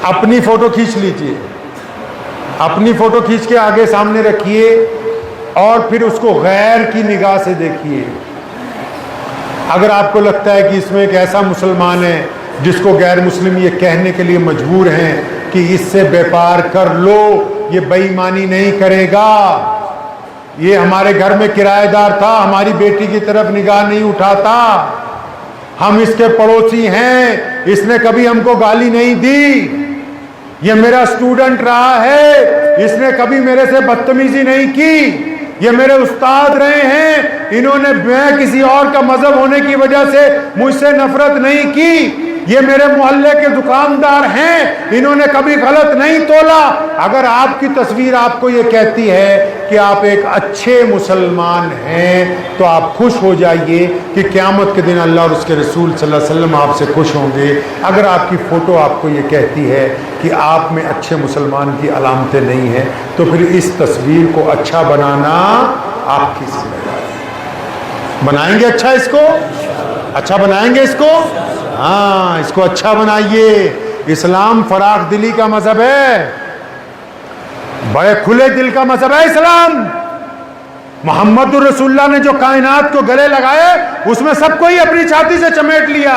اپنی فوٹو کھینچ لیجئے، اپنی فوٹو کھینچ کے آگے سامنے رکھیے اور پھر اس کو غیر کی نگاہ سے دیکھیے۔ اگر آپ کو لگتا ہے کہ اس میں ایک ایسا مسلمان ہے جس کو غیر مسلم یہ کہنے کے لیے مجبور ہیں کہ اس سے بیپار کر لو، یہ بے ایمانی نہیں کرے گا، یہ ہمارے گھر میں کرایہ دار تھا، ہماری بیٹی کی طرف نگاہ نہیں اٹھاتا، ہم اس کے پڑوسی ہیں، اس نے کبھی ہم کو گالی نہیں دی، یہ میرا اسٹوڈنٹ رہا ہے، اس نے کبھی میرے سے بدتمیزی نہیں کی، یہ میرے استاد رہے ہیں، انہوں نے میں کسی اور کا مذہب ہونے کی وجہ سے مجھ سے نفرت نہیں کی، یہ میرے محلے کے دکاندار ہیں، انہوں نے کبھی غلط نہیں تولا۔ اگر آپ کی تصویر آپ کو یہ کہتی ہے کہ آپ ایک اچھے مسلمان ہیں تو آپ خوش ہو جائیے کہ قیامت کے دن اللہ اور اس کے رسول صلی اللہ علیہ وسلم آپ سے خوش ہوں گے۔ اگر آپ کی فوٹو آپ کو یہ کہتی ہے کہ آپ میں اچھے مسلمان کی علامتیں نہیں ہیں تو پھر اس تصویر کو اچھا بنانا آپ کی ذمہ داری۔ بنائیں گے اچھا، اس کو اچھا بنائیں گے، اس کو ہاں اس کو اچھا بنائیے۔ اسلام فراخ دلی کا مذہب ہے، بڑے کھلے دل کا مذہب ہے اسلام۔ محمد الرسول اللہ نے جو کائنات کو گلے لگائے اس میں سب کو ہی اپنی چھاتی سے چمیٹ لیا۔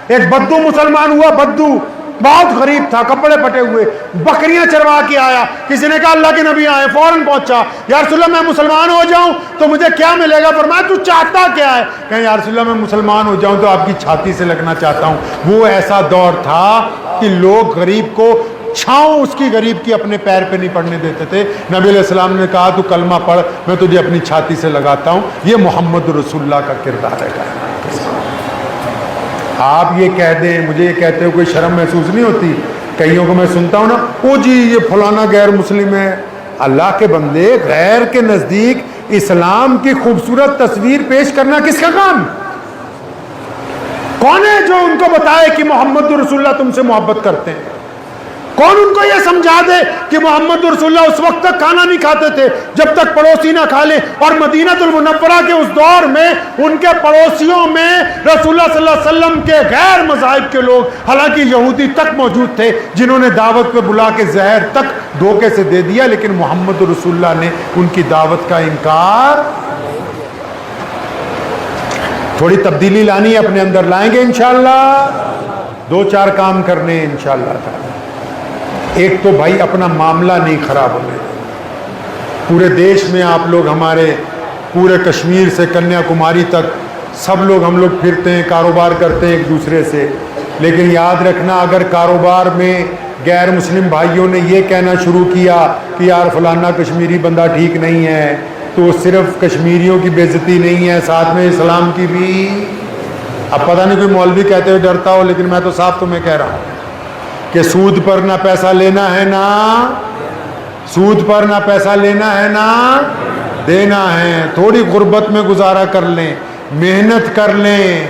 ایک بدو مسلمان ہوا، بدو بہت غریب تھا، کپڑے پھٹے ہوئے، بکریاں چروا کے آیا، کسی نے کہا اللہ کے نبی آئے، فوراً پہنچا، یا رسول اللہ میں مسلمان ہو جاؤں تو مجھے کیا ملے گا؟ فرمایا تو چاہتا کیا ہے؟ کہیں یا رسول اللہ میں مسلمان ہو جاؤں تو آپ کی چھاتی سے لگنا چاہتا ہوں۔ وہ ایسا دور تھا کہ لوگ غریب کو چھاؤں اس کی غریب کی اپنے پیر پہ نہیں پڑنے دیتے تھے۔ نبی علیہ السلام نے کہا تو کلمہ پڑھ، میں تجھے اپنی چھاتی سے لگاتا ہوں۔ یہ محمد رسول اللہ کا کردار ہے۔ آپ یہ کہہ دیں، مجھے یہ کہتے ہو کوئی شرم محسوس نہیں ہوتی؟ کئیوں کو میں سنتا ہوں نا، او جی یہ فلانا غیر مسلم ہے۔ اللہ کے بندے، غیر کے نزدیک اسلام کی خوبصورت تصویر پیش کرنا کس کا کام؟ کون ہے جو ان کو بتائے کہ محمد رسول اللہ تم سے محبت کرتے ہیں؟ کون ان کو یہ سمجھا دے کہ محمد رسول اللہ اس وقت تک کھانا نہیں کھاتے تھے جب تک پڑوسی نہ کھا لیں؟ اور مدینہ المنورہ کے اس دور میں ان کے پڑوسیوں میں رسول اللہ صلی اللہ علیہ وسلم کے غیر مذاہب کے لوگ، حالانکہ یہودی تک موجود تھے جنہوں نے دعوت پہ بلا کے زہر تک دھوکے سے دے دیا، لیکن محمد رسول اللہ نے ان کی دعوت کا انکار۔ تھوڑی تبدیلی لانی ہے، اپنے اندر لائیں گے انشاءاللہ، دو چار کام کرنے ہیں انشاءاللہ تعالی۔ ایک تو بھائی اپنا معاملہ نہیں خراب ہونے دیں۔ پورے دیش میں آپ لوگ، ہمارے پورے کشمیر سے کنیا کماری تک سب لوگ، ہم لوگ پھرتے ہیں، کاروبار کرتے ہیں ایک دوسرے سے، لیکن یاد رکھنا اگر کاروبار میں غیر مسلم بھائیوں نے یہ کہنا شروع کیا کہ یار فلانا کشمیری بندہ ٹھیک نہیں ہے، تو صرف کشمیریوں کی بے عزتی نہیں ہے، ساتھ میں اسلام کی بھی۔ اب پتہ نہیں کوئی مولوی کہتے ہوئے ڈرتا ہو، لیکن میں تو صاف تمہیں کہہ رہا ہوں کہ سود پر نہ پیسہ لینا ہے، نہ سود پر نہ پیسہ لینا ہے، نہ دینا ہے۔ تھوڑی غربت میں گزارا کر لیں، محنت کر لیں،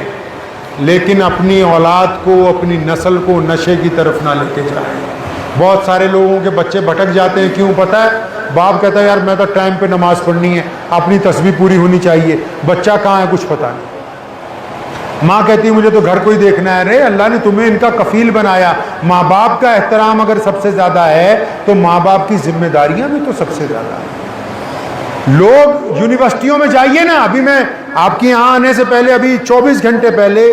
لیکن اپنی اولاد کو، اپنی نسل کو نشے کی طرف نہ لے کے جائیں۔ بہت سارے لوگوں کے بچے بھٹک جاتے ہیں، کیوں پتہ ہے؟ باپ کہتا ہے یار میں تو ٹائم پہ نماز پڑھنی ہے، اپنی تسبیح پوری ہونی چاہیے، بچہ کہاں ہے کچھ پتہ نہیں۔ ماں کہتی ہے مجھے تو گھر کو ہی دیکھنا ہے۔ رے اللہ نے تمہیں ان کا کفیل بنایا۔ ماں باپ کا احترام اگر سب سے زیادہ ہے تو ماں باپ کی ذمہ داریاں بھی تو سب سے زیادہ ہیں۔ لوگ یونیورسٹیوں میں جائیے نا، ابھی میں آپ کے یہاں آنے سے پہلے، ابھی 24 گھنٹے پہلے،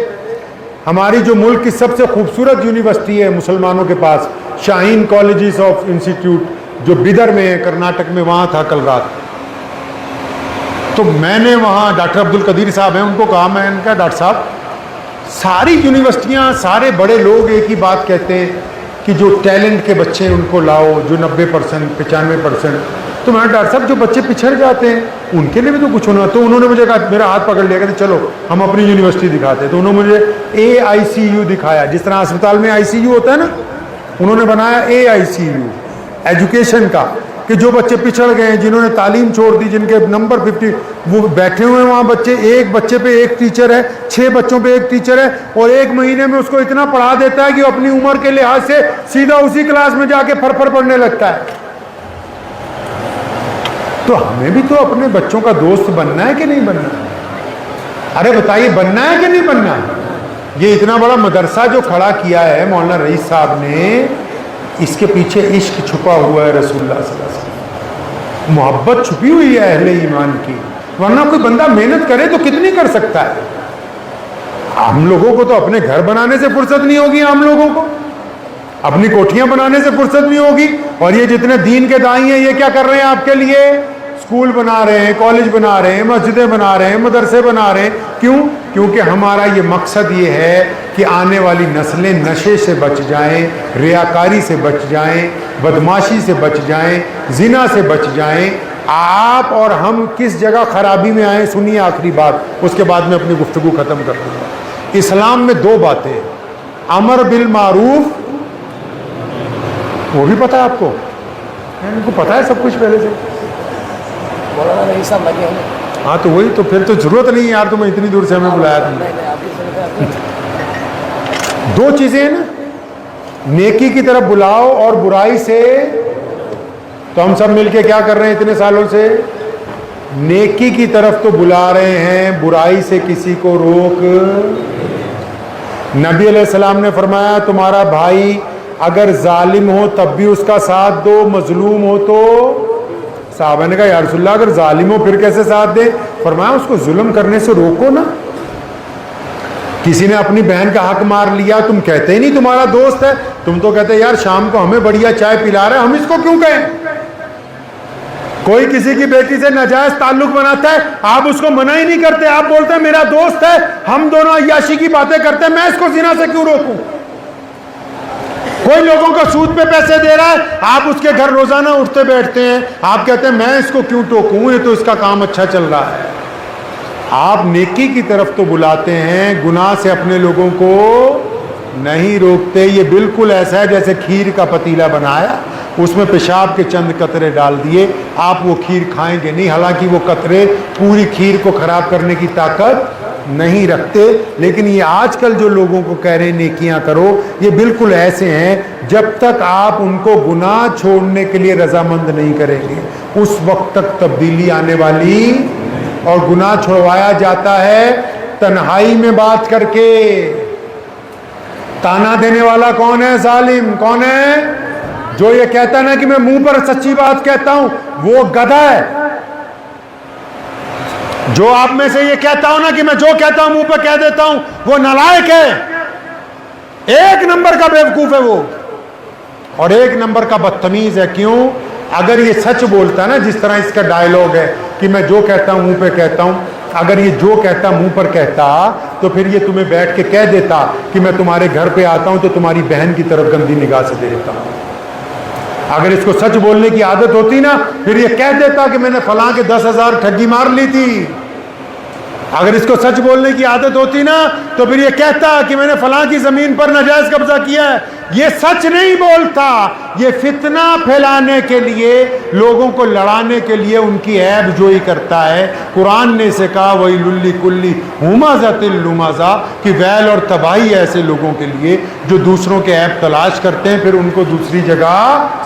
ہماری جو ملک کی سب سے خوبصورت یونیورسٹی ہے مسلمانوں کے پاس، شاہین کالجز آف انسٹیٹیوٹ جو بیدر میں ہے کرناٹک میں، وہاں تھا کل رات۔ تو میں نے وہاں ڈاکٹر عبد القدیر صاحب ہیں، ان کو کہا، میں نے کہا ڈاکٹر صاحب ساری یونیورسٹیاں، سارے بڑے لوگ ایک ہی بات کہتے ہیں کہ جو ٹیلنٹ کے بچے ہیں ان کو لاؤ، جو 90%، 95%۔ تو میں ڈاکٹر صاحب جو بچے پچھڑ جاتے ہیں ان کے لیے بھی تو کچھ ہونا۔ تو انہوں نے مجھے کہا، میرا ہاتھ پکڑ لیا، کہتے چلو ہم اپنی یونیورسٹی دکھاتے ہیں۔ تو انہوں نے مجھے AICU دکھایا، جس طرح اسپتال میں ICU ہوتا ہے نا، انہوں نے بنایا AICU ایجوکیشن کا، کہ جو بچے پچھڑ گئے ہیں، جنہوں نے تعلیم چھوڑ دی، جن کے نمبر 50، وہ بیٹھے ہوئے ہیں وہاں بچے، ایک بچے پہ ایک ٹیچر ہے، 6 بچوں پہ ایک ٹیچر ہے، اور 1 مہینے میں اس کو اتنا پڑھا دیتا ہے کہ وہ اپنی عمر کے لحاظ سے سیدھا اسی کلاس میں جا کے پھر پڑھنے لگتا ہے۔ تو ہمیں بھی تو اپنے بچوں کا دوست بننا ہے کہ نہیں بننا؟ ارے بتائیے، بننا ہے کہ نہیں بننا؟ یہ اتنا بڑا مدرسہ جو کھڑا کیا ہے مولانا رئیس صاحب نے، اس کے پیچھے عشق چھپا ہوا ہے رسول اللہ صلی اللہ علیہ وسلم، محبت چھپی ہوئی ہے اہل ایمان کی، ورنہ کوئی بندہ محنت کرے تو کتنی کر سکتا ہے؟ ہم لوگوں کو تو اپنے گھر بنانے سے فرصت نہیں ہوگی، ہم لوگوں کو اپنی کوٹھیاں بنانے سے فرصت نہیں ہوگی، اور یہ جتنے دین کے دائی ہیں یہ کیا کر رہے ہیں آپ کے لیے؟ اسکول بنا رہے ہیں، کالج بنا رہے ہیں، مسجدیں بنا رہے ہیں، مدرسے بنا رہے ہیں۔ کیوں؟ کیونکہ ہمارا یہ مقصد یہ ہے کہ آنے والی نسلیں نشے سے بچ جائیں، ریاکاری سے بچ جائیں، بدماشی سے بچ جائیں، زنا سے بچ جائیں۔ آپ اور ہم کس جگہ خرابی میں آئیں؟ سنیے آخری بات، اس کے بعد میں اپنی گفتگو ختم کر دوں گا۔ اسلام میں دو باتیں، امر بالمعروف، وہ بھی پتا ہے آپ کو؟ ان کو پتا ہے سب کچھ پہلے سے؟ ہاں تو وہی تو، پھر تو ضرورت نہیں یار، تمہیں اتنی دور سے ہمیں بلایا تم نے۔ دو چیزیں ہیں نا، نیکی کی طرف بلاؤ اور برائی سے، تو ہم سب مل کے کیا کر رہے ہیں اتنے سالوں سے؟ نیکی کی طرف تو بلا رہے ہیں، برائی سے کسی کو روک۔ نبی علیہ السلام نے فرمایا تمہارا بھائی اگر ظالم ہو تب بھی اس کا ساتھ دو، مظلوم ہو تو؟ صحابہ نے کہا یا رسول اللہ اگر ظالم ہو پھر کیسے ساتھ دے؟ فرمایا اس کو ظلم کرنے سے روکو نا۔ کسی نے اپنی بہن کا حق مار لیا، تم کہتے ہی نہیں تمہارا دوست ہے، تم تو کہتے یار شام کو ہمیں بڑھیا چائے پلا رہا ہے، ہم اس کو کیوں کہیں؟ کوئی کسی کی بیٹی سے ناجائز تعلق بناتا ہے، آپ اس کو منع ہی نہیں کرتے، آپ بولتے ہیں میرا دوست ہے، ہم دونوں عیاشی کی باتیں کرتے ہیں، میں اس کو زنا سے کیوں روکوں؟ کوئی لوگوں کو سود پہ پیسے دے رہا ہے، آپ اس کے گھر روزانہ اٹھتے بیٹھتے ہیں، آپ کہتے ہیں میں اس کو کیوں ٹوکوں، یہ تو اس کا کام اچھا چل رہا ہے۔ آپ نیکی کی طرف تو بلاتے ہیں، گناہ سے اپنے لوگوں کو نہیں روکتے۔ یہ بالکل ایسا ہے جیسے کھیر کا پتیلا بنایا، اس میں پیشاب کے چند قطرے ڈال دیے، آپ وہ کھیر کھائیں گے نہیں، حالانکہ وہ قطرے پوری کھیر کو خراب کرنے کی طاقت نہیں رکھتے۔ لیکن یہ آج کل جو لوگوں کو کہہ رہے ہیں نیکیاں کرو، یہ بالکل ایسے ہیں جب تک آپ ان کو گناہ چھوڑنے کے لیے رضامند نہیں کریں گے اس وقت تک تبدیلی آنے والی۔ اور گناہ چھڑوایا جاتا ہے تنہائی میں بات کر کے۔ تانا دینے والا کون ہے؟ ظالم کون ہے؟ جو یہ کہتا ہے نا کہ میں منہ پر سچی بات کہتا ہوں، وہ گدھا ہے۔ جو آپ میں سے یہ کہتا ہوں نا کہ میں جو کہتا ہوں منہ پہ کہہ دیتا ہوں، وہ نالائق ہے، ایک نمبر کا بیوقوف ہے وہ، اور ایک نمبر کا بدتمیز ہے۔ کیوں؟ اگر یہ سچ بولتا ہے نا، جس طرح اس کا ڈائلاگ ہے کہ میں جو کہتا ہوں منہ پہ کہتا ہوں، اگر یہ جو کہتا منہ پر کہتا تو پھر یہ تمہیں بیٹھ کے کہہ دیتا کہ میں تمہارے گھر پہ آتا ہوں تو تمہاری بہن کی طرف گندی نگاہ سے دیکھتا ہوں۔ اگر اس کو سچ بولنے کی عادت ہوتی نا، پھر یہ کہہ دیتا کہ میں نے فلاں کے 10,000 ٹھگی مار لی تھی۔ اگر اس کو سچ بولنے کی عادت ہوتی نا تو پھر یہ کہتا کہ میں نے فلاں کی زمین پر ناجائز قبضہ کیا ہے۔ یہ سچ نہیں بولتا، یہ فتنہ پھیلانے کے لیے، لوگوں کو لڑانے کے لیے ان کی عیب جوئی کرتا ہے۔ قرآن نے اسے کہا وَيْلٌ لِّكُلِّ ہُمَزَةٍ لُمَزَةٍ، کہ ویل اور تباہی ایسے لوگوں کے لیے جو دوسروں کے عیب تلاش کرتے ہیں پھر ان کو دوسری جگہ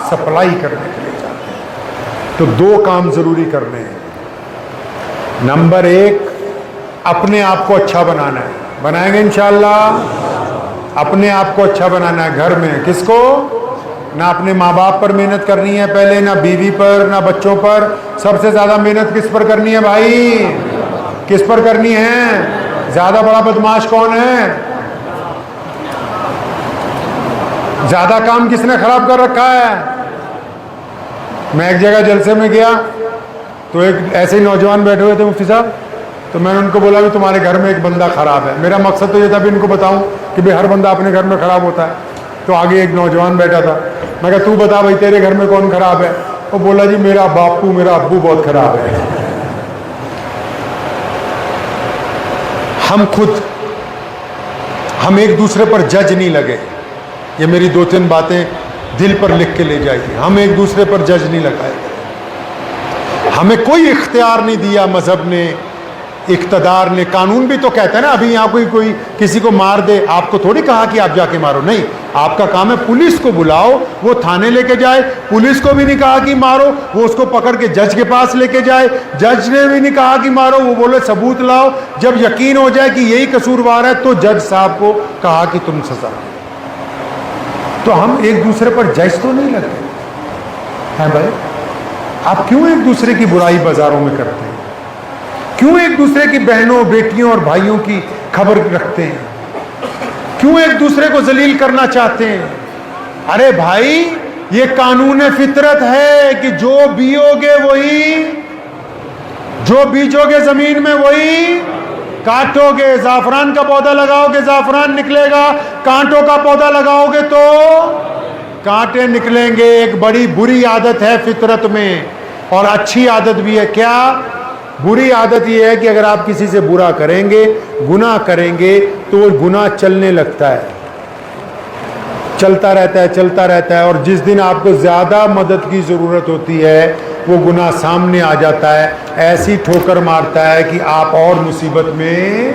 سپلائی کرنے کے لیے جاتے ہیں۔ تو دو کام ضروری کرنے ہیں۔ نمبر 1، اپنے آپ کو اچھا بنانا ہے، بنائیں گے انشاءاللہ۔ اپنے آپ کو اچھا بنانا ہے گھر میں، کس کو؟ نہ اپنے ماں باپ پر محنت کرنی ہے پہلے، نہ بیوی پر، نہ بچوں پر۔ سب سے زیادہ محنت کس پر کرنی ہے بھائی؟ کس پر کرنی ہے؟ زیادہ بڑا بدماش کون ہے؟ زیادہ کام کس نے خراب کر رکھا ہے؟ میں ایک جگہ جلسے میں گیا تو ایک ایسے ہی نوجوان بیٹھے ہوئے تھے مفتی صاحب، تو میں نے ان کو بولا بھی تمہارے گھر میں ایک بندہ خراب ہے۔ میرا مقصد تو یہ تھا بھی ان کو بتاؤں کہ بھئی ہر بندہ اپنے گھر میں خراب ہوتا ہے۔ تو آگے ایک نوجوان بیٹھا تھا، میں کہا تو بتا بھائی تیرے گھر میں کون خراب ہے؟ وہ بولا جی میرا باپو، میرا ابو بہت خراب ہے۔ ہم ایک دوسرے پر جج نہیں لگے، یہ میری 2-3 باتیں دل پر لکھ کے لے جائیے۔ ہم ایک دوسرے پر جج نہیں لگائے، ہمیں کوئی اختیار نہیں دیا مذہب نے، اقتدار نے۔ قانون بھی تو کہتا ہے نا، ابھی یہاں کوئی کسی کو مار دے، آپ کو تھوڑی کہا کہ آپ جا کے مارو، نہیں، آپ کا کام ہے پولیس کو بلاؤ، وہ تھانے لے کے جائے۔ پولیس کو بھی نہیں کہا کہ مارو، وہ اس کو پکڑ کے جج کے پاس لے کے جائے۔ جج نے بھی نہیں کہا کہ مارو، وہ بولے ثبوت لاؤ۔ جب یقین ہو جائے کہ یہی قصوروار ہے تو جج صاحب کو کہا کہ تم سزا۔ تو ہم ایک دوسرے پر جج تو نہیں لگتے ہیں بھائی؟ آپ کیوں ایک دوسرے کی برائی بازاروں میں کرتے ہیں؟ کیوں ایک دوسرے کی بہنوں بیٹیوں اور بھائیوں کی خبر رکھتے ہیں؟ کیوں ایک دوسرے کو ذلیل کرنا چاہتے ہیں؟ ارے بھائی یہ قانون فطرت ہے کہ جو بیجو گے زمین میں وہی کاٹو گے. زعفران کا پودا لگاؤ گے زعفران نکلے گا, کانٹوں کا پودا لگاؤ گے تو کانٹے نکلیں گے. ایک بڑی بری عادت ہے فطرت میں, اور اچھی عادت بھی ہے. کیا بری عادت یہ ہے کہ اگر آپ کسی سے برا کریں گے, گناہ کریں گے, تو وہ گناہ چلنے لگتا ہے, چلتا رہتا ہے, اور جس دن آپ کو زیادہ مدد کی ضرورت ہوتی ہے وہ گناہ سامنے آ جاتا ہے, ایسی ٹھوکر مارتا ہے کہ آپ اور مصیبت میں.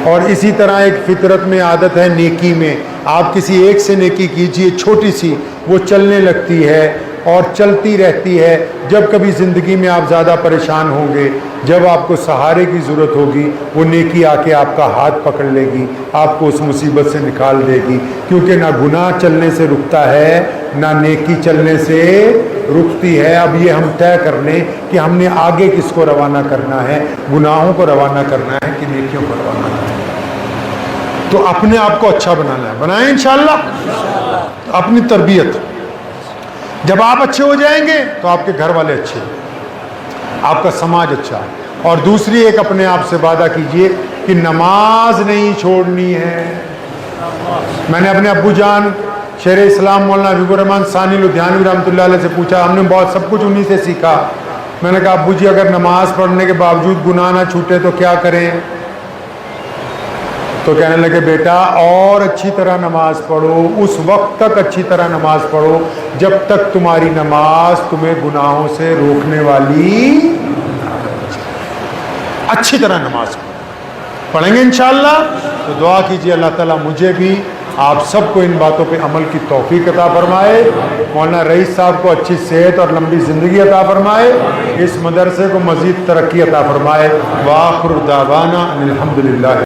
اور اسی طرح ایک فطرت میں عادت ہے نیکی میں. آپ کسی ایک سے نیکی کیجئے چھوٹی سی, وہ چلنے لگتی ہے اور چلتی رہتی ہے. جب کبھی زندگی میں آپ زیادہ پریشان ہوں گے, جب آپ کو سہارے کی ضرورت ہوگی, وہ نیکی آ کے آپ کا ہاتھ پکڑ لے گی, آپ کو اس مصیبت سے نکال دے گی. کیونکہ نہ گناہ چلنے سے رکتا ہے نہ نیکی چلنے سے رکتی ہے. اب یہ ہم طے کر لیں کہ ہم نے آگے کس کو روانہ کرنا ہے, گناہوں کو روانہ کرنا ہے کہ نیکیوں کو روانہ کرنا ہے. تو اپنے آپ کو اچھا بنانا ہے, بنائیں انشاءاللہ. اپنی تربیت, جب آپ اچھے ہو جائیں گے تو آپ کے گھر والے اچھے, آپ کا سماج اچھا. اور دوسری ایک اپنے آپ سے وعدہ کیجئے کہ نماز نہیں چھوڑنی ہے. میں نے اپنے ابو جان شیر اسلام مولانا حبیب الرحمن ثانی لدھیانوی رحمۃ اللہ علیہ سے پوچھا, ہم نے بہت سب کچھ انہی سے سیکھا. میں نے کہا ابو جی اگر نماز پڑھنے کے باوجود گناہ نہ چھوٹے تو کیا کریں؟ تو کہنے لگے بیٹا اور اچھی طرح نماز پڑھو, اس وقت تک اچھی طرح نماز پڑھو جب تک تمہاری نماز تمہیں گناہوں سے روکنے والی. اچھی طرح نماز پڑھیں گے انشاءاللہ. تو دعا کیجیے اللہ تعالیٰ مجھے بھی آپ سب کو ان باتوں پہ عمل کی توفیق عطا فرمائے. مولانا رئیس صاحب کو اچھی صحت اور لمبی زندگی عطا فرمائے. اس مدرسے کو مزید ترقی عطا فرمائے. وآخر دعوانا ان الحمدللہ.